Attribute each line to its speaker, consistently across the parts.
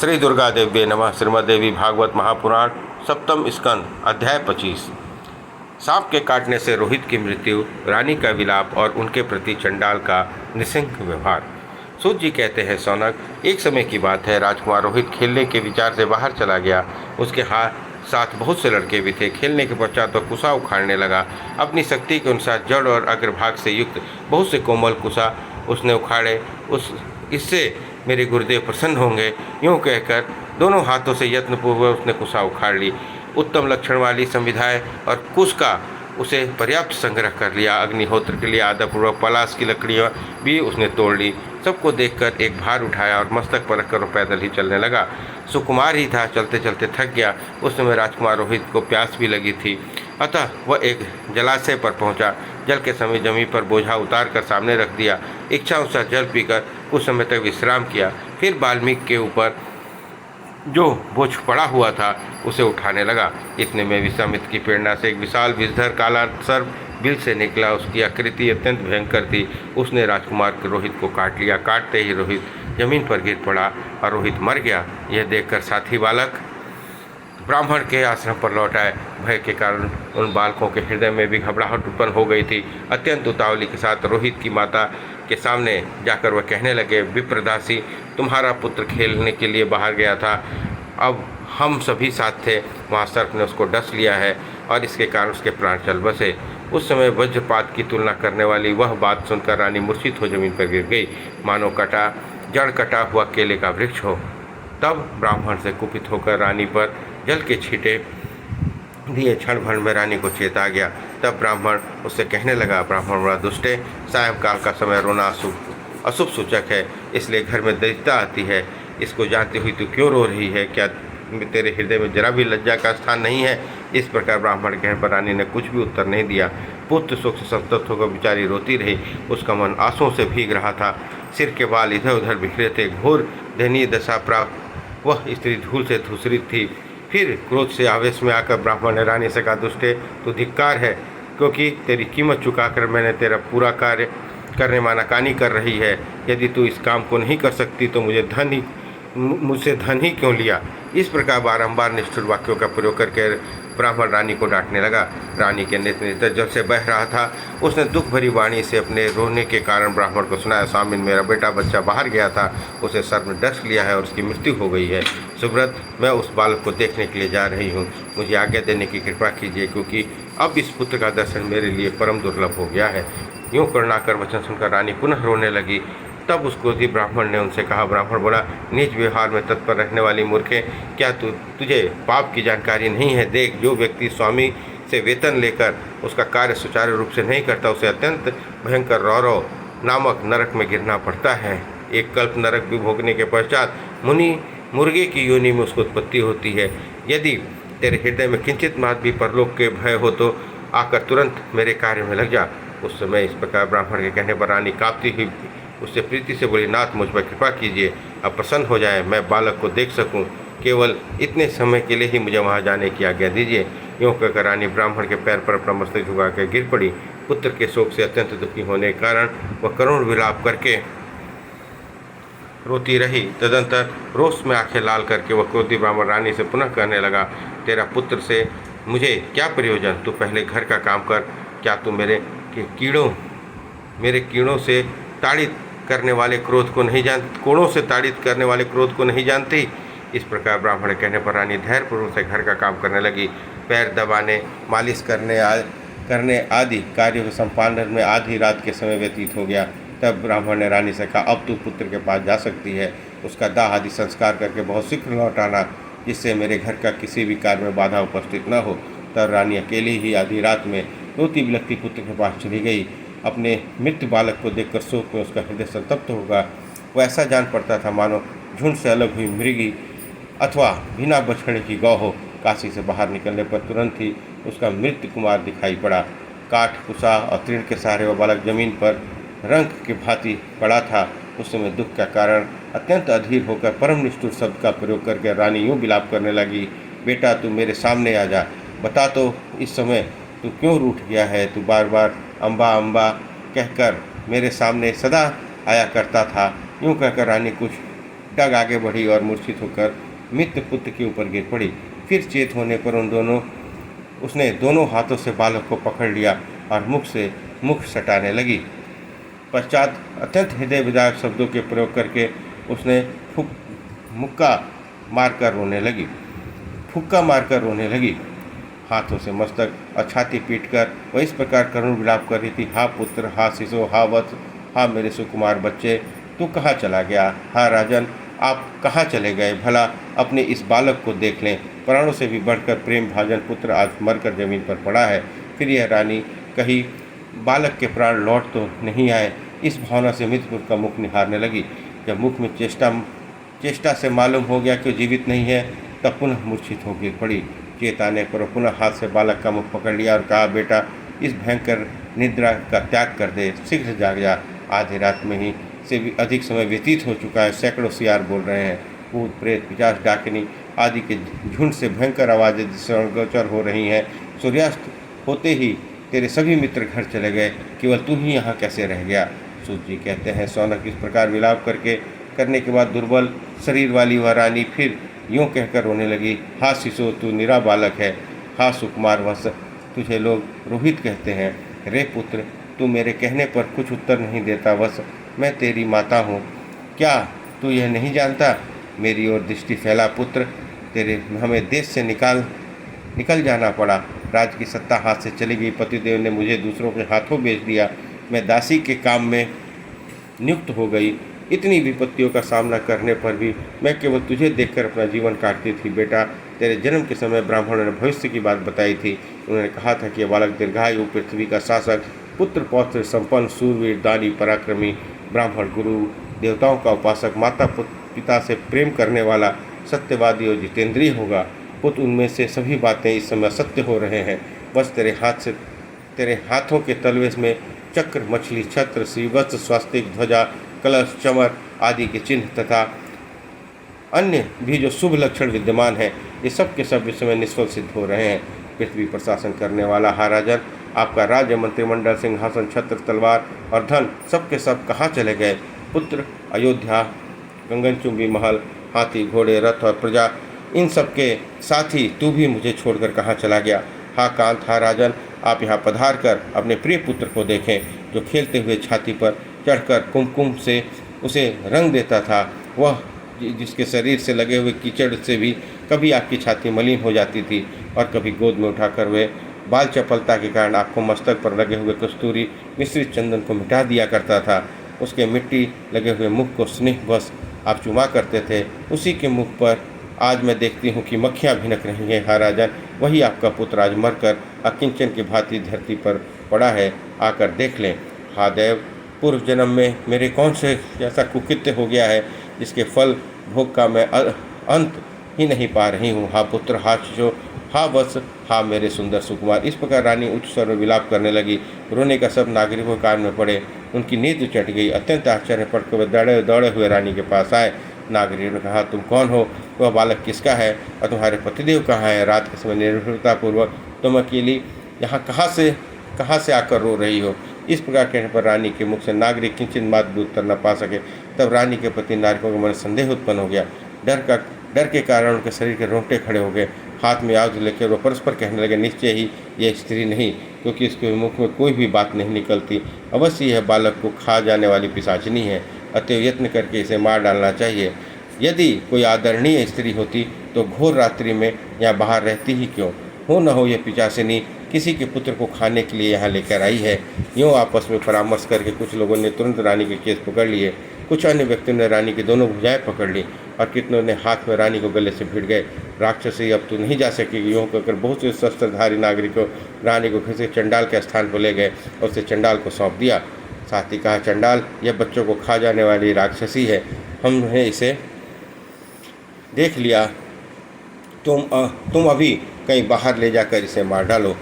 Speaker 1: श्री दुर्गा देव्ये नमः। श्रीमद्देवी भागवत महापुराण सप्तम स्कंद अध्याय 25। सांप के काटने से रोहित की मृत्यु, रानी का विलाप और उनके प्रति चंडाल का निस्सिंग व्यवहार। सूत जी कहते हैं, सौनक, एक समय की बात है, राजकुमार रोहित खेलने के विचार से बाहर चला गया। उसके साथ बहुत से लड़के भी थे। खेलने के पश्चात तो कुसा उखाड़ने लगा। अपनी शक्ति के अनुसार जड़ और अग्रभाग से युक्त बहुत से कोमल कुसा उसने उखाड़े। इससे मेरे गुरुदेव प्रसन्न होंगे, यूँ कहकर दोनों हाथों से यत्नपूर्वक उसने कुसा उखाड़ ली। उत्तम लक्षण वाली संविधाएँ और कुश का उसे पर्याप्त संग्रह कर लिया। अग्निहोत्र के लिए आदरपूर्वक पलाश की लकड़ियाँ भी उसने तोड़ ली। सबको देखकर एक भार उठाया और मस्तक पर रखकर पैदल ही चलने लगा। सुकुमार ही था, चलते चलते थक गया। उस समय राजकुमार रोहित को प्यास भी लगी थी, अतः वह एक जलाशय पर पहुंचा। जल के समय जमीन पर बोझा उतार कर सामने रख दिया। इच्छा अनुसार जल पीकर कुछ समय तक विश्राम किया। फिर वाल्मीकि के ऊपर जो बोझ पड़ा हुआ था उसे उठाने लगा। इतने में विश्वामित्र की प्रेरणा से एक विशाल विषधर काला सर्प बिल से निकला। उसकी आकृति अत्यंत भयंकर थी। उसने राजकुमार के रोहित को काट लिया। काटते ही रोहित जमीन पर गिर पड़ा और रोहित मर गया। यह देखकर साथी बालक ब्राह्मण के आश्रम पर लौट आए। भय के कारण उन बालकों के हृदय में भी घबराहट उत्पन्न हो गई थी। अत्यंत उतावली के साथ रोहित की माता के सामने जाकर वह कहने लगे, विप्रदासी, तुम्हारा पुत्र खेलने के लिए बाहर गया था, अब हम सभी साथ थे। वहाँ सर्प ने उसको डस लिया है और इसके कारण उसके प्राण चल बसे। उस समय वज्रपात की तुलना करने वाली वह बात सुनकर रानी मूर्छित हो जमीन पर गिर गई, मानो जड़ कटा हुआ केले का वृक्ष हो। तब ब्राह्मण से कुपित होकर रानी पर जल के छींटे दिए। क्षण भर में रानी को चेता गया। तब ब्राह्मण उससे कहने लगा, ब्राह्मण बड़ा दुष्ट है, सायंकाल का समय रोना अशुभ सूचक है, इसलिए घर में दरिद्रता आती है। इसको जानती हुई तू क्यों रो रही है? क्या तेरे हृदय में जरा भी लज्जा का स्थान नहीं है? इस प्रकार ब्राह्मण कहने पर रानी ने कुछ भी उत्तर नहीं दिया। पुत्र शोक से संतप्त होकर बेचारी रोती रही। उसका मन आंसुओं से भीग रहा था। सिर के बाल इधर उधर बिखरे थे। घोर दयनीय दशा प्राप्त वह स्त्री धूल से धूसरित थी। फिर क्रोध से आवेश में आकर ब्राह्मण ने रानी से कहा, दुष्टे, तू धिक्कार है, क्योंकि तेरी कीमत चुकाकर मैंने तेरा पूरा कार्य करने मानाकानी कर रही है। यदि तू इस काम को नहीं कर सकती तो मुझसे धन ही क्यों लिया? इस प्रकार बारंबार निष्ठुर वाक्यों का प्रयोग करके ब्राह्मण रानी को डांटने लगा। रानी के नेत्र जल से बह रहा था। उसने दुख भरी वाणी से अपने रोने के कारण ब्राह्मण को सुनाया, स्वामिन, मेरा बेटा बच्चा बाहर गया था, उसे सर्प ने डस लिया है और उसकी मृत्यु हो गई है। सुब्रत, मैं उस बालक को देखने के लिए जा रही हूँ, मुझे आज्ञा देने की कृपा कीजिए, क्योंकि अब इस पुत्र का दर्शन मेरे लिए परम दुर्लभ हो गया है। यूँ करुणाकर वचन सुनकर रानी पुनः रोने लगी। तब उस क्रोधी ब्राह्मण ने उनसे कहा, ब्राह्मण बोला, नीच व्यवहार में तत्पर रहने वाली मूर्खे, क्या तुझे पाप की जानकारी नहीं है? देख, जो व्यक्ति स्वामी से वेतन लेकर उसका कार्य सुचारू रूप से नहीं करता, उसे अत्यंत भयंकर रौरव नामक नरक में गिरना पड़ता है। एक कल्प नरक भी भोगने के पश्चात मुर्गे की योनि में उसको उत्पत्ति होती है। यदि तेरे हृदय में किंचित मात्र भी परलोक के भय हो तो आकर तुरंत मेरे कार्य में लग जा। उस समय इस प्रकार ब्राह्मण के कहने पर रानी कांपती हुई उससे प्रीति से बोली, नाथ, मुझ पर कृपा कीजिए, अब प्रसन्न हो जाए, मैं बालक को देख सकूं। केवल इतने समय के लिए ही मुझे वहां जाने की आज्ञा दीजिए। यूँ कहकर रानी ब्राह्मण के पैर पर अपना मस्तक झुका कर गिर पड़ी। पुत्र के शोक से अत्यंत दुखी होने के कारण वह करुण विलाप करके रोती रही। तदंतर रोष में आंखें लाल करके वह क्रोधी ब्राह्मण रानी से पुनः कहने लगा, तेरा पुत्र से मुझे क्या प्रयोजन? तू पहले घर का काम कर। क्या तू मेरे कीड़ों से ताड़ित करने वाले क्रोध को नहीं जानती? इस प्रकार ब्राह्मण कहने पर रानी धैर्यपूर्वक से घर का काम करने लगी। पैर दबाने, मालिश करने आदि कार्यों के संपादन में आधी रात के समय व्यतीत हो गया। तब ब्राह्मण ने रानी से कहा, अब तू पुत्र के पास जा सकती है। उसका दाह आदि संस्कार करके बहुत शीघ्र लौट आना, जिससे मेरे घर का किसी भी कार्य में बाधा उपस्थित न हो। तब रानी अकेली ही आधी रात में रोती बिलखती पुत्र के पास चली गई। अपने मृत्यु बालक को देखकर शोक में उसका हृदय संतप्त होगा। वह ऐसा जान पड़ता था मानो झुंड से अलग हुई मृगी अथवा बिना बछड़े की गौ हो। काशी से बाहर निकलने पर तुरंत ही उसका मृत्यु कुमार दिखाई पड़ा। काठ, कुसा और तृण के सहारे वह बालक जमीन पर रंग के भांति पड़ा था। उस समय दुख का कारण अत्यंत अधीर होकर परम निष्ठुर शब्द का प्रयोग करके रानी यूँ विलाप करने लगी, बेटा, तू मेरे सामने आ जा। बता तो इस समय तू क्यों रूठ गया है? तू बार बार अम्बा अम्बा कहकर मेरे सामने सदा आया करता था। यूँ कहकर रानी कुछ डग आगे बढ़ी और मूर्छित होकर मित्र पुत्र के ऊपर गिर पड़ी। फिर चेत होने पर उसने दोनों हाथों से बालक को पकड़ लिया और मुख से मुख सटाने लगी। पश्चात अत्यंत हृदय विदारक शब्दों के प्रयोग करके उसने फुक्का मारकर रोने लगी। हाथों से मस्तक और छाती पीटकर वह इस प्रकार करुण विलाप कर रही थी, हा पुत्र, हा शिशु, हा वत्स, हा मेरे सुकुमार बच्चे, तू कहाँ चला गया? हा राजन, आप कहाँ चले गए? भला अपने इस बालक को देख लें, प्राणों से भी बढ़कर प्रेम भाजन पुत्र आज मरकर जमीन पर पड़ा है। फिर यह रानी कही, बालक के प्राण लौट तो नहीं आए। इस भावना से मित्रपुत्र का मुख निहारने लगी। जब मुख में चेष्टा से मालूम हो गया कि जीवित नहीं है, तब पुनः मूर्छित हो गिर पड़ी। चेत आने पर पुनः हाथ से बालक का मुख पकड़ लिया और कहा, बेटा, इस भयंकर निद्रा का त्याग कर दे, शीघ्र जाग जा। आधी रात में ही से भी अधिक समय व्यतीत हो चुका है। सैकड़ों सियार बोल रहे हैं। भूत प्रेत पिशाच डाकिनी आदि के झुंड से भयंकर आवाज़ें गोचर हो रही हैं। सूर्यास्त होते ही तेरे सभी मित्र घर चले गए, केवल तू ही यहाँ कैसे रह गया? सूत जी कहते हैं, सौनक इस प्रकार विलाप करने के बाद दुर्बल शरीर वाली वह रानी फिर यूँ कहकर रोने लगी, हा शिशु, तू निरा बालक है। हा सुकुमार वत्स, तुझे लोग रोहित कहते हैं। रे पुत्र, तू मेरे कहने पर कुछ उत्तर नहीं देता। वत्स, मैं तेरी माता हूँ, क्या तू यह नहीं जानता? मेरी ओर दृष्टि फैला पुत्र, हमें देश से निकल जाना पड़ा। राज की सत्ता हाथ से चली गई। पतिदेव ने मुझे दूसरों के हाथों बेच दिया। मैं दासी के काम में नियुक्त हो गई। इतनी विपत्तियों का सामना करने पर भी मैं केवल तुझे देखकर अपना जीवन काटती थी। बेटा, तेरे जन्म के समय ब्राह्मणों ने भविष्य की बात बताई थी। उन्होंने कहा था कि यह बालक दीर्घायु, पृथ्वी का शासक, पुत्र पौत्र संपन्न, सूरवीर, दानी, पराक्रमी, ब्राह्मण, गुरु, देवताओं का उपासक, माता पिता से प्रेम करने वाला, सत्यवादी और जितेंद्रिय होगा। पुत्र, उनमें से सभी बातें इस समय सत्य हो रहे हैं। बस तेरे हाथों के तलवे में चक्र, मछली, छत्र, श्रीवत्स, स्वास्तिक, ध्वजा, कलश, चमर आदि के चिन्ह तथा अन्य भी जो शुभ लक्षण विद्यमान है, ये सब के सब इस समय निष्फल सिद्ध हो रहे हैं। पृथ्वी पर शासन करने वाला हा राजन, आपका राज्य, मंत्रिमंडल, सिंहासन, छत्र, तलवार और धन सब के सब कहाँ चले गए? पुत्र, अयोध्या, गगनचुंबी महल, हाथी, घोड़े, रथ और प्रजा, इन सब के साथ ही तू भी मुझे छोड़कर कहाँ चला गया? हा कांत, हा राजन, आप यहाँ पधार कर अपने प्रिय पुत्र को देखें, जो खेलते हुए छाती पर चढ़कर कुमकुम से उसे रंग देता था। वह जिसके शरीर से लगे हुए कीचड़ से भी कभी आपकी छाती मलिन हो जाती थी और कभी गोद में उठाकर वे बाल चपलता के कारण आपको मस्तक पर लगे हुए कस्तूरी मिश्रित चंदन को मिटा दिया करता था। उसके मिट्टी लगे हुए मुख को स्नेहवश आप चुमा करते थे। उसी के मुख पर आज मैं देखती हूँ कि मक्खियाँ भिनक रही हैं। हा राजन, वही आपका पुत्र आज मरकर अकिंचन की भांति धरती पर पड़ा है, आकर देख लें। हा देव, पूर्व जन्म में मेरे कौन से ऐसा कुकृत्य हो गया है जिसके फल भोग का मैं अंत ही नहीं पा रही हूँ? हा पुत्र, हा शिशु, हा वत्स, हा मेरे सुंदर सुकुमार। इस प्रकार रानी उच्च स्वर में विलाप करने लगी। रोने का सब नागरिकों कान में पड़े। उनकी नींद चट गई। अत्यंत आश्चर्य पड़कर वे दौड़े हुए रानी के पास आए। नागरिकों ने कहा, तुम कौन हो? वह बालक किसका है और तुम्हारे पतिदेव कहाँ है? रात के समय निर्भरतापूर्वक तुम अकेली यहाँ कहाँ से आकर रो रही हो? इस प्रकार कहने पर रानी के मुख से नागरिक किंचित मात भी उत्तर न पा सके। तब रानी के प्रति नागरिकों के मन में संदेह उत्पन्न हो गया। डर के कारण उनके शरीर के रोंगटे खड़े हो गए। हाथ में आग लेकर वो परस्पर कहने लगे, निश्चय ही यह स्त्री नहीं, क्योंकि इसके मुख में कोई भी बात नहीं निकलती। अवश्य यह बालक को खा जाने वाली पिशाचिनी है। अतएव यत्न करके इसे मार डालना चाहिए। यदि कोई आदरणीय स्त्री होती तो घोर रात्रि में यहाँ बाहर रहती ही क्यों? हो न हो यह पिशाचिनी किसी के पुत्र को खाने के लिए यहाँ लेकर आई है। यूँ आपस में परामर्श करके कुछ लोगों ने तुरंत रानी के केस पकड़ लिए। कुछ अन्य व्यक्तियों ने रानी की दोनों भुजाएं पकड़ ली और कितनों ने हाथ में रानी को गले से भिड़ गए। राक्षसी, अब तू नहीं जा सकेगी। यूँ कहकर बहुत से शस्त्रधारी नागरिकों रानी को घिसे चंडाल के स्थान पर ले गए और उसे चंडाल को सौंप दिया। साथ ही कहा, चंडाल, यह बच्चों को खा जाने वाली राक्षसी है। हमने इसे देख लिया। तुम अभी कहीं बाहर ले जाकर इसे मार डालो।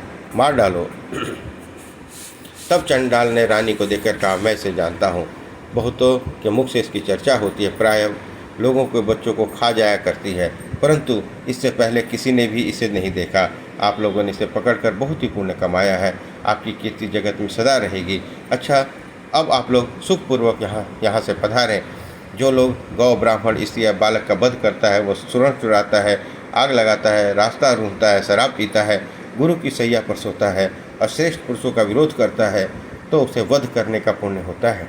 Speaker 1: तब चंडाल ने रानी को देखकर कहा, मैं इसे जानता हूँ। बहुतों के मुख से इसकी चर्चा होती है। प्राय लोगों के बच्चों को खा जाया करती है, परंतु इससे पहले किसी ने भी इसे नहीं देखा। आप लोगों ने इसे पकड़कर बहुत ही पुण्य कमाया है। आपकी कीर्ति जगत में सदा रहेगी। अच्छा, अब आप लोग सुखपूर्वक यहाँ से पधारें। जो लोग गौ, ब्राह्मण, स्त्री या बालक का वध करता है, वह स्वर्ण चुराता है, आग लगाता है, रास्ता रूंधता है, शराब पीता है, गुरु की सैया पर सोता है और श्रेष्ठ पुरुषों का विरोध करता है, तो उसे वध करने का पुण्य होता है।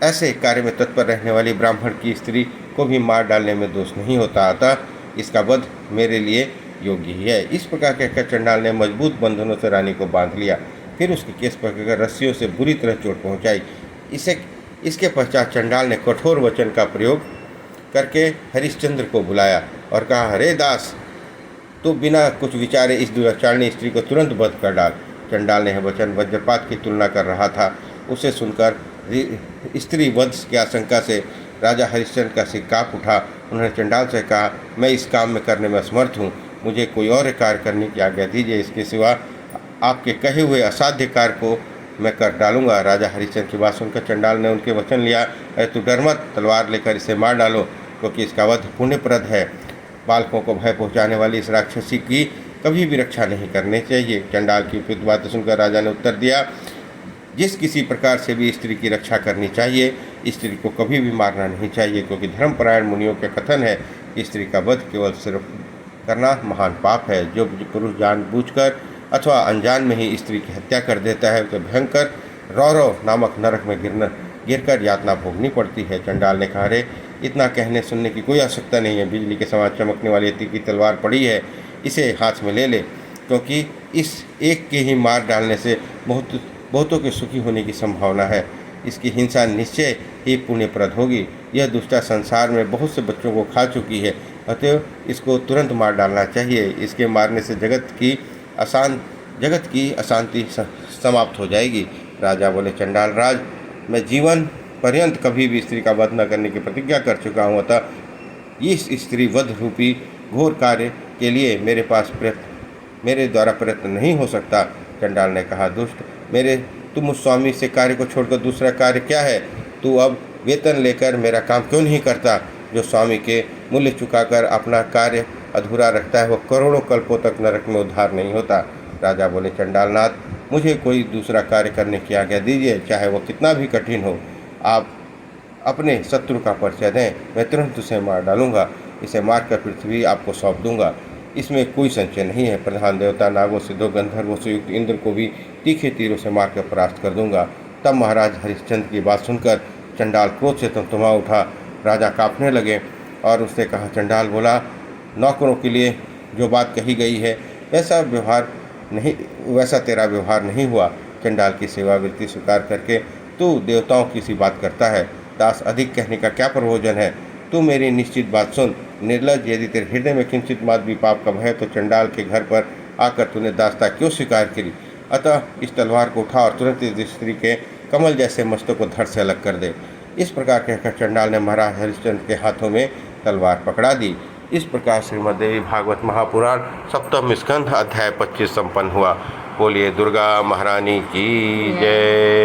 Speaker 1: ऐसे कार्य में तत्पर रहने वाली ब्राह्मण की स्त्री को भी मार डालने में दोष नहीं होता, अतः इसका वध मेरे लिए योग्य ही है। इस प्रकार कहकर चंडाल ने मजबूत बंधनों से रानी को बांध लिया, फिर उसके केस पकड़कर रस्सियों से बुरी तरह चोट पहुंचाई। इसके पश्चात चंडाल ने कठोर वचन का प्रयोग करके हरिश्चंद्र को बुलाया और कहा, हरे दास, तो बिना कुछ विचारे इस दुराचारणी स्त्री को तुरंत वध कर डाल। चंडाल ने यह वचन वज्रपात की तुलना कर रहा था। उसे सुनकर स्त्री वध की आशंका से राजा हरिश्चंद्र का सिर काँप उठा। उन्होंने चंडाल से कहा, मैं इस काम में करने में असमर्थ हूँ, मुझे कोई और कार्य करने की आज्ञा दीजिए, इसके सिवा आपके कहे हुए असाध्य कार्य को मैं कर डालूंगा। राजा हरिश्चंद्र की बात सुनकर चंडाल ने उनके वचन लिया, अरे तू डर मत, तलवार लेकर इसे मार डालो, क्योंकि इसका वध पुण्यप्रद है। बालकों को भय पहुंचाने वाली इस राक्षसी की कभी भी रक्षा नहीं करनी चाहिए। चंडाल की उपयुक्त बातें सुनकर राजा ने उत्तर दिया, जिस किसी प्रकार से भी स्त्री की रक्षा करनी चाहिए, स्त्री को कभी भी मारना नहीं चाहिए, क्योंकि धर्मपरायण मुनियों के कथन है कि स्त्री का वध केवल सिर्फ करना महान पाप है। जो पुरुष जानबूझकर अथवा अनजान में ही स्त्री की हत्या कर देता है, उसे भयंकर रौरव नामक नरक में गिरकर यातना भोगनी पड़ती है। चंडाल ने कहा, रे इतना कहने सुनने की कोई आवश्यकता नहीं है। बिजली के समान चमकने वाली तीखी तलवार पड़ी है, इसे हाथ में ले ले, क्योंकि इस एक के ही मार डालने से बहुतों के सुखी होने की संभावना है। इसकी हिंसा निश्चय ही पुण्यप्रद होगी। यह दुष्टा संसार में बहुत से बच्चों को खा चुकी है, अतएव इसको तुरंत मार डालना चाहिए। इसके मारने से जगत की अशांति समाप्त हो जाएगी। राजा बोले, चंडाल राज, मैं जीवन पर्यंत कभी भी स्त्री का वध न करने की प्रतिज्ञा कर चुका हूँ, अतः इस स्त्री वध रूपी घोर कार्य के लिए मेरे द्वारा प्रयत्न नहीं हो सकता। चंडाल ने कहा, दुष्ट, तुम उस स्वामी से कार्य को छोड़कर दूसरा कार्य क्या है? तू अब वेतन लेकर मेरा काम क्यों नहीं करता? जो स्वामी के मूल्य चुकाकर अपना कार्य अधूरा रखता है, वह करोड़ों कल्पों तक नरक में उद्धार नहीं होता। राजा बोले, चंडालनाथ, मुझे कोई दूसरा कार्य करने की आज्ञा दीजिए, चाहे वह कितना भी कठिन हो। आप अपने शत्रु का परिचय दें, मैं तुरंत उसे मार डालूंगा। इसे मारकर पृथ्वी आपको सौंप दूंगा, इसमें कोई संशय नहीं है। प्रधान देवता, नागों, सिद्धों, गंधर्वों से युक्त इंद्र को भी तीखे तीरों से मारकर परास्त कर दूंगा। तब महाराज हरिश्चंद्र की बात सुनकर चंडाल क्रोध से तमतमा उठा। राजा कांपने लगे और उसने कहा, चंडाल बोला, नौकरों के लिए जो बात कही गई है वैसा तेरा व्यवहार नहीं हुआ। चंडाल की सेवावृत्ति स्वीकार करके तू देवताओं की सी बात करता है। दास, अधिक कहने का क्या प्रयोजन है? तू मेरी निश्चित बात सुन। निर्लज, यदि तेरे हृदय में किंचित मात्र भी पाप का भय, तो चंडाल के घर पर आकर तूने दासता क्यों स्वीकार करी? अतः इस तलवार को उठा और तुरंत इस स्त्री के कमल जैसे मस्तक को धड़ से अलग कर दे। इस प्रकार कहकर चंडाल ने महाराज हरिश्चंद्र के हाथों में तलवार पकड़ा दी। इस प्रकार श्रीमद्देवी भागवत महापुराण सप्तम स्कंध अध्याय 25 संपन्न हुआ। बोलिए दुर्गा महारानी की जय।